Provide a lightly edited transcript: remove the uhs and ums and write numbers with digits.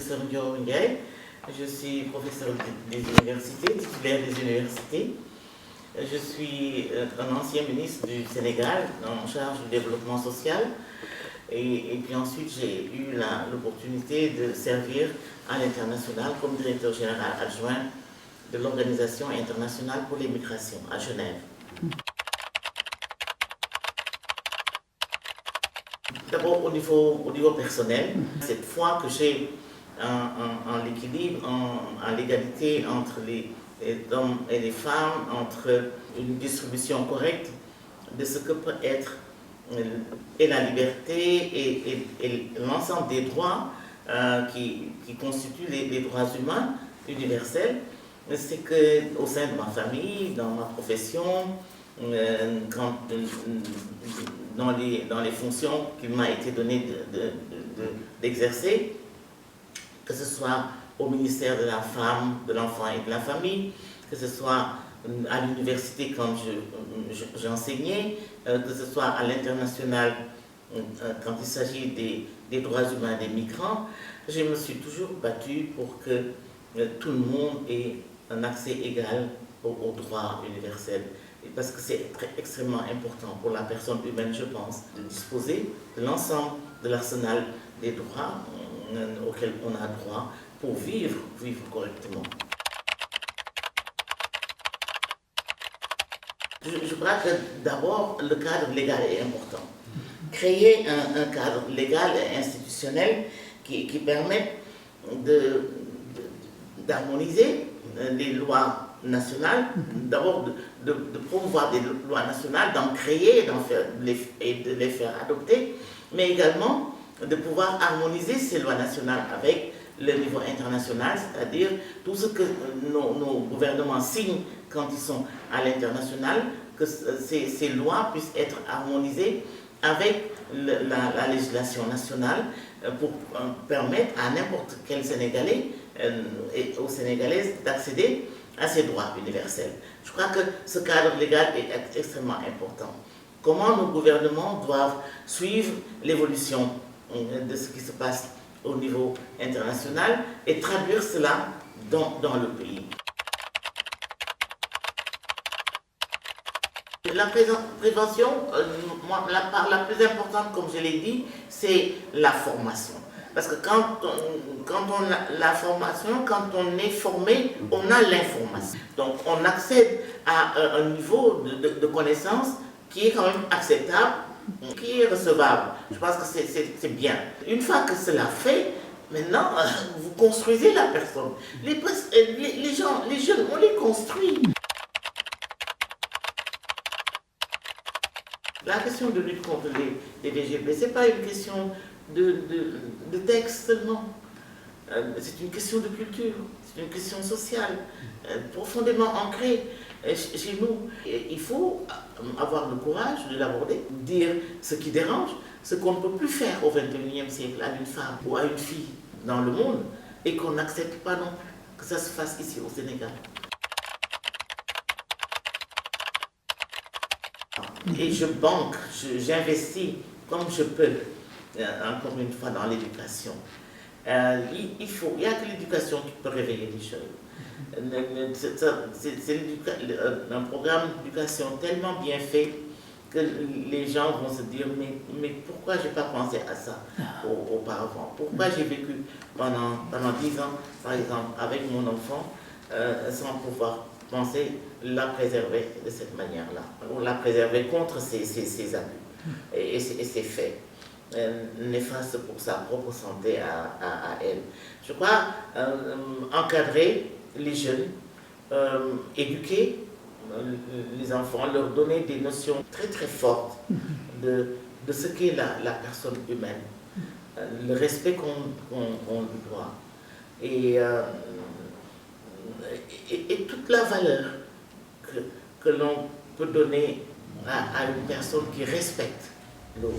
professeur Ndioro Ndiaye. Je suis professeur des universités, titulaire des universités. Je suis un ancien ministre du Sénégal en charge du développement social. Et puis ensuite, j'ai eu l'opportunité de servir à l'international comme directeur général adjoint de l'Organisation internationale pour les migrations à Genève. D'abord au niveau personnel, cette fois que j'ai en l'équilibre, en l'égalité entre les hommes et les femmes, entre une distribution correcte de ce que peut être et la liberté et l'ensemble des droits qui constituent les droits humains universels, c'est qu'au sein de ma famille, dans ma profession, dans les fonctions qu'il m'a été donné d'exercer, que ce soit au ministère de la Femme, de l'Enfant et de la Famille, que ce soit à l'université quand j'enseignais, que ce soit à l'international quand il s'agit des droits humains des migrants, je me suis toujours battue pour que tout le monde ait un accès égal aux droits universels. Parce que c'est extrêmement important pour la personne humaine, je pense, de disposer de l'ensemble de l'arsenal des droits auxquels on a droit pour vivre correctement. Je crois que d'abord, le cadre légal est important. Créer un cadre légal et institutionnel qui permette d'harmoniser les lois nationales, d'abord de promouvoir des lois nationales, d'en créer et de les faire adopter, mais également de pouvoir harmoniser ces lois nationales avec le niveau international, c'est-à-dire tout ce que nos gouvernements signent quand ils sont à l'international, que ces lois puissent être harmonisées avec la législation nationale pour permettre à n'importe quel Sénégalais et aux Sénégalaises d'accéder à ces droits universels. Je crois que ce cadre légal est extrêmement important. Comment nos gouvernements doivent suivre l'évolution de ce qui se passe au niveau international et traduire cela dans le pays. La prévention, la part la plus importante, comme je l'ai dit, c'est la formation. Parce que quand on a la formation, quand on est formé, on a l'information. Donc on accède à un niveau de connaissance qui est quand même acceptable, qui est recevable. Je pense que c'est bien. Une fois que cela fait, maintenant, vous construisez la personne. Les jeunes, on les construit. La question de lutte contre les DGB, ce n'est pas une question de texte seulement. C'est une question de culture, c'est une question sociale, profondément ancrée chez nous. Et il faut avoir le courage de l'aborder, dire ce qui dérange, ce qu'on ne peut plus faire au XXIe siècle à une femme ou à une fille dans le monde et qu'on n'accepte pas non plus que ça se fasse ici au Sénégal. Et je banque, j'investis comme je peux, encore une fois, dans l'éducation. Il n'y a que l'éducation qui peut réveiller les jeunes. C'est un programme d'éducation tellement bien fait que les gens vont se dire mais pourquoi je n'ai pas pensé à ça auparavant? Pourquoi j'ai vécu pendant 10 ans, par exemple, avec mon enfant, sans pouvoir penser la préserver de cette manière-là, ou la préserver contre ces abus et ces faits néfastes pour sa propre santé à elle. Je crois encadrer les jeunes, éduquer les enfants, leur donner des notions très très fortes de ce qu'est la personne humaine, le respect qu'on lui doit et toute la valeur que l'on peut donner à une personne qui respecte l'autre.